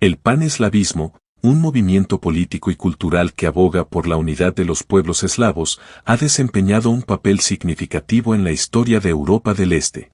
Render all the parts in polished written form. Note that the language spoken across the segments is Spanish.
El paneslavismo, un movimiento político y cultural que aboga por la unidad de los pueblos eslavos, ha desempeñado un papel significativo en la historia de Europa del Este.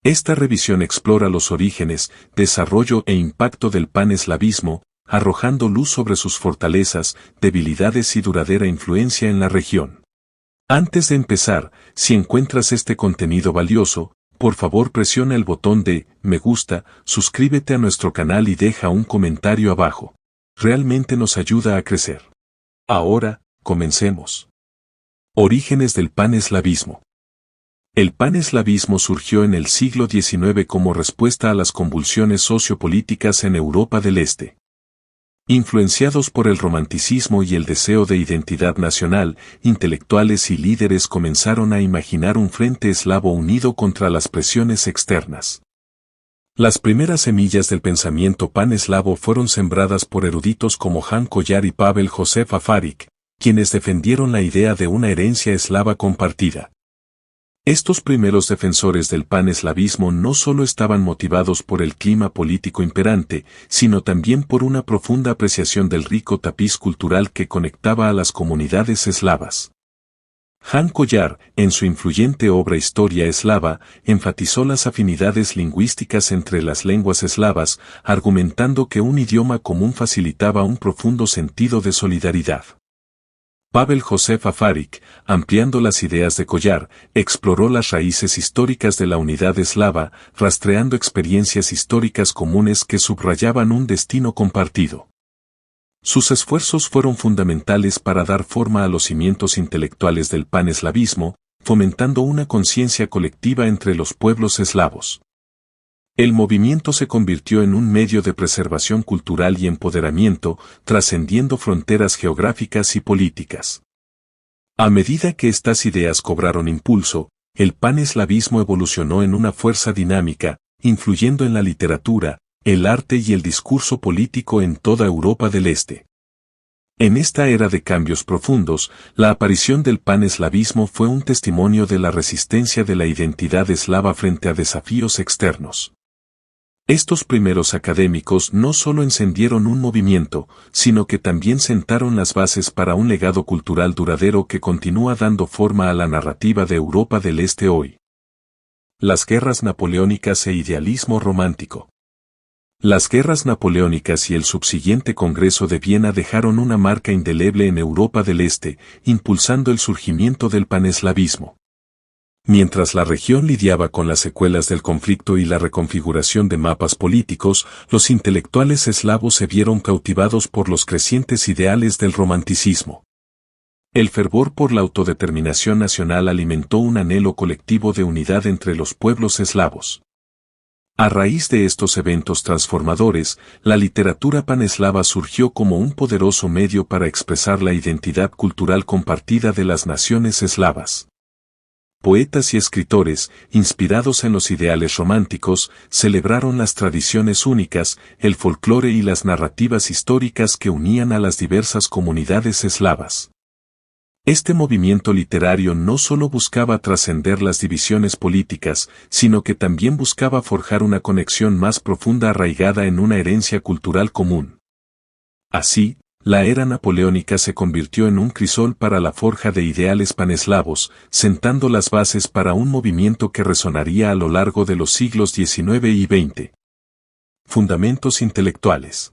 Esta revisión explora los orígenes, desarrollo e impacto del paneslavismo, arrojando luz sobre sus fortalezas, debilidades y duradera influencia en la región. Antes de empezar, si encuentras este contenido valioso, por favor presiona el botón de me gusta, suscríbete a nuestro canal y deja un comentario abajo. Realmente nos ayuda a crecer. Ahora, comencemos. Orígenes del paneslavismo. El paneslavismo surgió en el siglo XIX como respuesta a las convulsiones sociopolíticas en Europa del Este. Influenciados por el romanticismo y el deseo de identidad nacional, intelectuales y líderes comenzaron a imaginar un frente eslavo unido contra las presiones externas. Las primeras semillas del pensamiento paneslavo fueron sembradas por eruditos como Jan Kollár y Pavel Josef Afarik, quienes defendieron la idea de una herencia eslava compartida. Estos primeros defensores del paneslavismo no solo estaban motivados por el clima político imperante, sino también por una profunda apreciación del rico tapiz cultural que conectaba a las comunidades eslavas. Jan Kollár, en su influyente obra Historia eslava, enfatizó las afinidades lingüísticas entre las lenguas eslavas, argumentando que un idioma común facilitaba un profundo sentido de solidaridad. Pavel Josef Afarik, ampliando las ideas de Kollár, exploró las raíces históricas de la unidad eslava, rastreando experiencias históricas comunes que subrayaban un destino compartido. Sus esfuerzos fueron fundamentales para dar forma a los cimientos intelectuales del paneslavismo, fomentando una conciencia colectiva entre los pueblos eslavos. El movimiento se convirtió en un medio de preservación cultural y empoderamiento, trascendiendo fronteras geográficas y políticas. A medida que estas ideas cobraron impulso, el paneslavismo evolucionó en una fuerza dinámica, influyendo en la literatura, el arte y el discurso político en toda Europa del Este. En esta era de cambios profundos, la aparición del paneslavismo fue un testimonio de la resistencia de la identidad eslava frente a desafíos externos. Estos primeros académicos no solo encendieron un movimiento, sino que también sentaron las bases para un legado cultural duradero que continúa dando forma a la narrativa de Europa del Este hoy. Las guerras napoleónicas e idealismo romántico. Las guerras napoleónicas y el subsiguiente Congreso de Viena dejaron una marca indeleble en Europa del Este, impulsando el surgimiento del paneslavismo. Mientras la región lidiaba con las secuelas del conflicto y la reconfiguración de mapas políticos, los intelectuales eslavos se vieron cautivados por los crecientes ideales del romanticismo. El fervor por la autodeterminación nacional alimentó un anhelo colectivo de unidad entre los pueblos eslavos. A raíz de estos eventos transformadores, la literatura paneslava surgió como un poderoso medio para expresar la identidad cultural compartida de las naciones eslavas. Poetas y escritores, inspirados en los ideales románticos, celebraron las tradiciones únicas, el folclore y las narrativas históricas que unían a las diversas comunidades eslavas. Este movimiento literario no solo buscaba trascender las divisiones políticas, sino que también buscaba forjar una conexión más profunda arraigada en una herencia cultural común. Así, la era napoleónica se convirtió en un crisol para la forja de ideales paneslavos, sentando las bases para un movimiento que resonaría a lo largo de los siglos XIX y XX. Fundamentos intelectuales.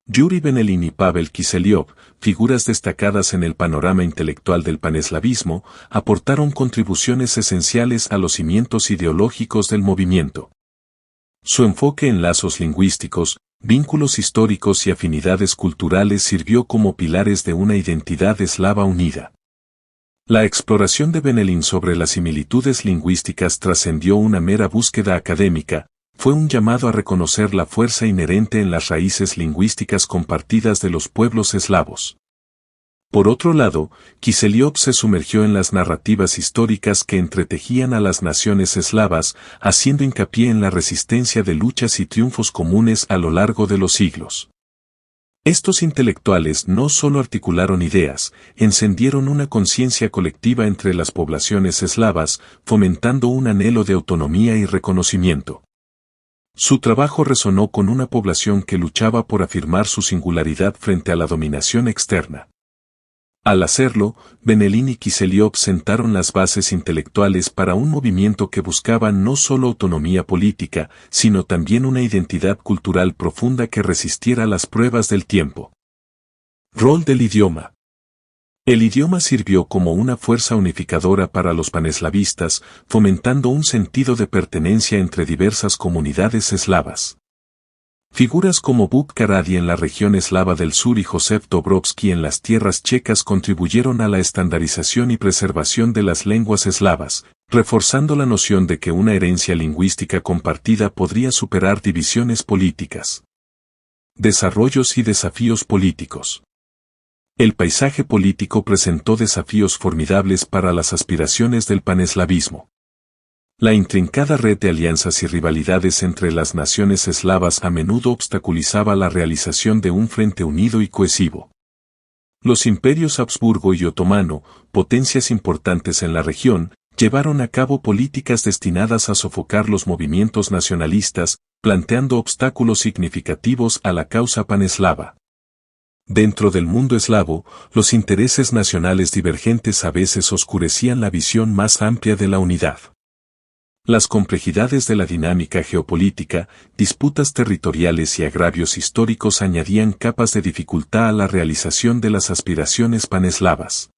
Yuri Benelin y Pavel Kiseliov, figuras destacadas en el panorama intelectual del paneslavismo, aportaron contribuciones esenciales a los cimientos ideológicos del movimiento. Su enfoque en lazos lingüísticos, vínculos históricos y afinidades culturales sirvió como pilares de una identidad eslava unida. La exploración de Benelin sobre las similitudes lingüísticas trascendió una mera búsqueda académica, fue un llamado a reconocer la fuerza inherente en las raíces lingüísticas compartidas de los pueblos eslavos. Por otro lado, Kiseliov se sumergió en las narrativas históricas que entretejían a las naciones eslavas, haciendo hincapié en la resistencia de luchas y triunfos comunes a lo largo de los siglos. Estos intelectuales no solo articularon ideas, encendieron una conciencia colectiva entre las poblaciones eslavas, fomentando un anhelo de autonomía y reconocimiento. Su trabajo resonó con una población que luchaba por afirmar su singularidad frente a la dominación externa. Al hacerlo, Benelin y Kiseliov sentaron las bases intelectuales para un movimiento que buscaba no solo autonomía política, sino también una identidad cultural profunda que resistiera las pruebas del tiempo. Rol del idioma. El idioma sirvió como una fuerza unificadora para los paneslavistas, fomentando un sentido de pertenencia entre diversas comunidades eslavas. Figuras como Budka Radi en la región eslava del sur y Josef Dobrovsky en las tierras checas contribuyeron a la estandarización y preservación de las lenguas eslavas, reforzando la noción de que una herencia lingüística compartida podría superar divisiones políticas. Desarrollos y desafíos políticos. El paisaje político presentó desafíos formidables para las aspiraciones del paneslavismo. La intrincada red de alianzas y rivalidades entre las naciones eslavas a menudo obstaculizaba la realización de un frente unido y cohesivo. Los imperios Habsburgo y Otomano, potencias importantes en la región, llevaron a cabo políticas destinadas a sofocar los movimientos nacionalistas, planteando obstáculos significativos a la causa paneslava. Dentro del mundo eslavo, los intereses nacionales divergentes a veces oscurecían la visión más amplia de la unidad. Las complejidades de la dinámica geopolítica, disputas territoriales y agravios históricos añadían capas de dificultad a la realización de las aspiraciones paneslavas.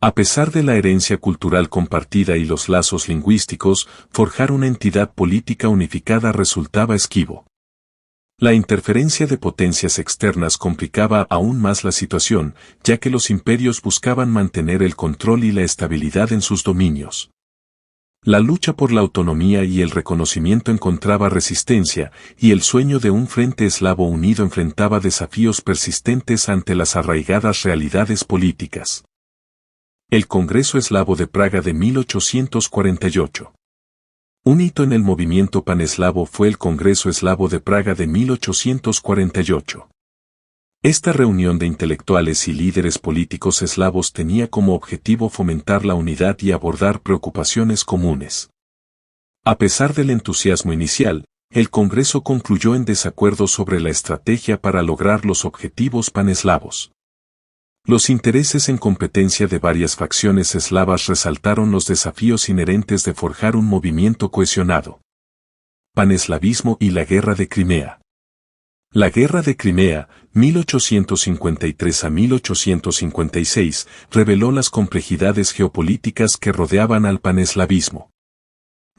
A pesar de la herencia cultural compartida y los lazos lingüísticos, forjar una entidad política unificada resultaba esquivo. La interferencia de potencias externas complicaba aún más la situación, ya que los imperios buscaban mantener el control y la estabilidad en sus dominios. La lucha por la autonomía y el reconocimiento encontraba resistencia, y el sueño de un frente eslavo unido enfrentaba desafíos persistentes ante las arraigadas realidades políticas. El Congreso Eslavo de Praga de 1848. Un hito en el movimiento paneslavo fue el Congreso Eslavo de Praga de 1848. Esta reunión de intelectuales y líderes políticos eslavos tenía como objetivo fomentar la unidad y abordar preocupaciones comunes. A pesar del entusiasmo inicial, el Congreso concluyó en desacuerdo sobre la estrategia para lograr los objetivos paneslavos. Los intereses en competencia de varias facciones eslavas resaltaron los desafíos inherentes de forjar un movimiento cohesionado. Paneslavismo y la Guerra de Crimea. La Guerra de Crimea, 1853 a 1856, reveló las complejidades geopolíticas que rodeaban al paneslavismo.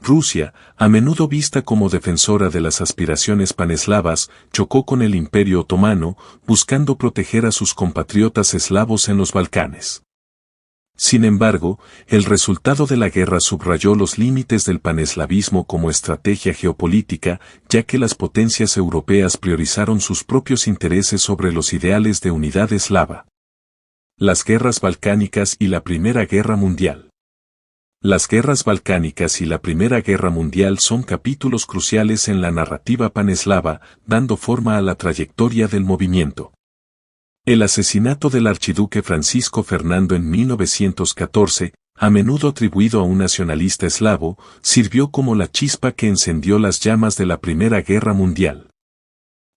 Rusia, a menudo vista como defensora de las aspiraciones paneslavas, chocó con el Imperio Otomano, buscando proteger a sus compatriotas eslavos en los Balcanes. Sin embargo, el resultado de la guerra subrayó los límites del paneslavismo como estrategia geopolítica, ya que las potencias europeas priorizaron sus propios intereses sobre los ideales de unidad eslava. Las guerras balcánicas y la Primera Guerra Mundial. Las guerras balcánicas y la Primera Guerra Mundial son capítulos cruciales en la narrativa paneslava, dando forma a la trayectoria del movimiento. El asesinato del archiduque Francisco Fernando en 1914, a menudo atribuido a un nacionalista eslavo, sirvió como la chispa que encendió las llamas de la Primera Guerra Mundial.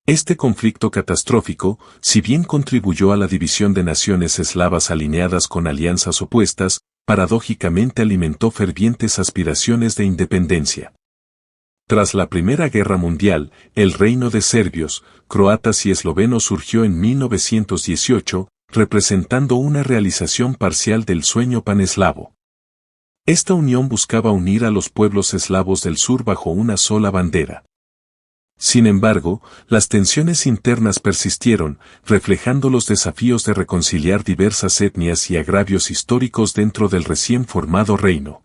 Este conflicto catastrófico, si bien contribuyó a la división de naciones eslavas alineadas con alianzas opuestas, paradójicamente alimentó fervientes aspiraciones de independencia. Tras la Primera Guerra Mundial, el reino de serbios, croatas y eslovenos surgió en 1918, representando una realización parcial del sueño paneslavo. Esta unión buscaba unir a los pueblos eslavos del sur bajo una sola bandera. Sin embargo, las tensiones internas persistieron, reflejando los desafíos de reconciliar diversas etnias y agravios históricos dentro del recién formado reino.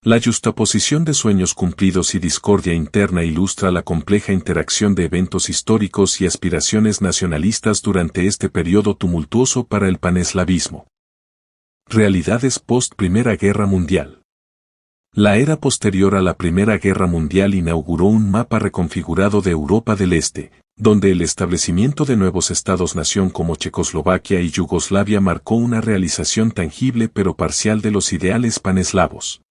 La yuxtaposición de sueños cumplidos y discordia interna ilustra la compleja interacción de eventos históricos y aspiraciones nacionalistas durante este periodo tumultuoso para el paneslavismo. Realidades post-Primera Guerra Mundial. La era posterior a la Primera Guerra Mundial inauguró un mapa reconfigurado de Europa del Este, donde el establecimiento de nuevos estados-nación como Checoslovaquia y Yugoslavia marcó una realización tangible pero parcial de los ideales paneslavos.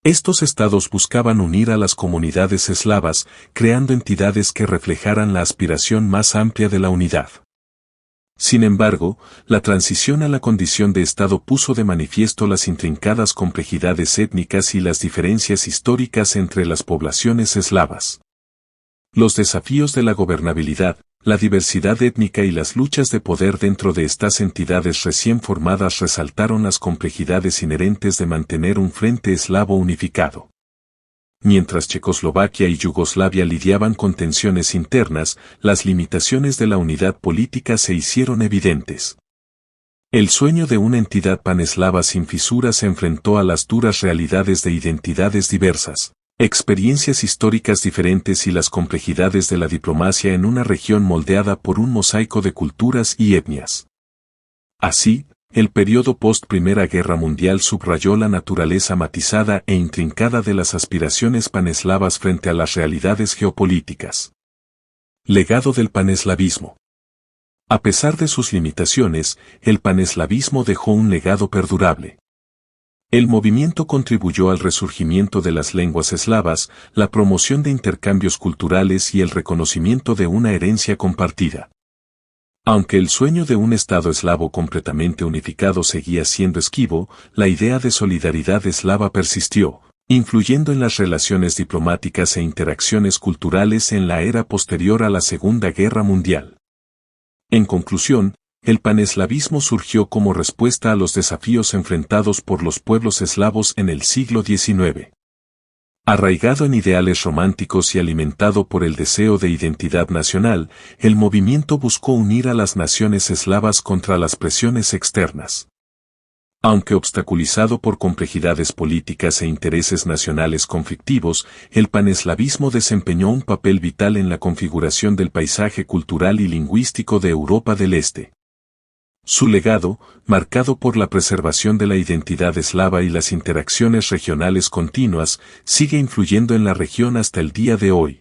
Estos estados buscaban unir a las comunidades eslavas, creando entidades que reflejaran la aspiración más amplia de la unidad. Sin embargo, la transición a la condición de Estado puso de manifiesto las intrincadas complejidades étnicas y las diferencias históricas entre las poblaciones eslavas. Los desafíos de la gobernabilidad, la diversidad étnica y las luchas de poder dentro de estas entidades recién formadas resaltaron las complejidades inherentes de mantener un frente eslavo unificado. Mientras Checoslovaquia y Yugoslavia lidiaban con tensiones internas, las limitaciones de la unidad política se hicieron evidentes. El sueño de una entidad paneslava sin fisuras se enfrentó a las duras realidades de identidades diversas, experiencias históricas diferentes y las complejidades de la diplomacia en una región moldeada por un mosaico de culturas y etnias. Así, el periodo post-Primera Guerra Mundial subrayó la naturaleza matizada e intrincada de las aspiraciones paneslavas frente a las realidades geopolíticas. Legado del paneslavismo. A pesar de sus limitaciones, el paneslavismo dejó un legado perdurable. El movimiento contribuyó al resurgimiento de las lenguas eslavas, la promoción de intercambios culturales y el reconocimiento de una herencia compartida. Aunque el sueño de un Estado eslavo completamente unificado seguía siendo esquivo, la idea de solidaridad eslava persistió, influyendo en las relaciones diplomáticas e interacciones culturales en la era posterior a la Segunda Guerra Mundial. En conclusión, el paneslavismo surgió como respuesta a los desafíos enfrentados por los pueblos eslavos en el siglo XIX. Arraigado en ideales románticos y alimentado por el deseo de identidad nacional, el movimiento buscó unir a las naciones eslavas contra las presiones externas. Aunque obstaculizado por complejidades políticas e intereses nacionales conflictivos, el paneslavismo desempeñó un papel vital en la configuración del paisaje cultural y lingüístico de Europa del Este. Su legado, marcado por la preservación de la identidad eslava y las interacciones regionales continuas, sigue influyendo en la región hasta el día de hoy.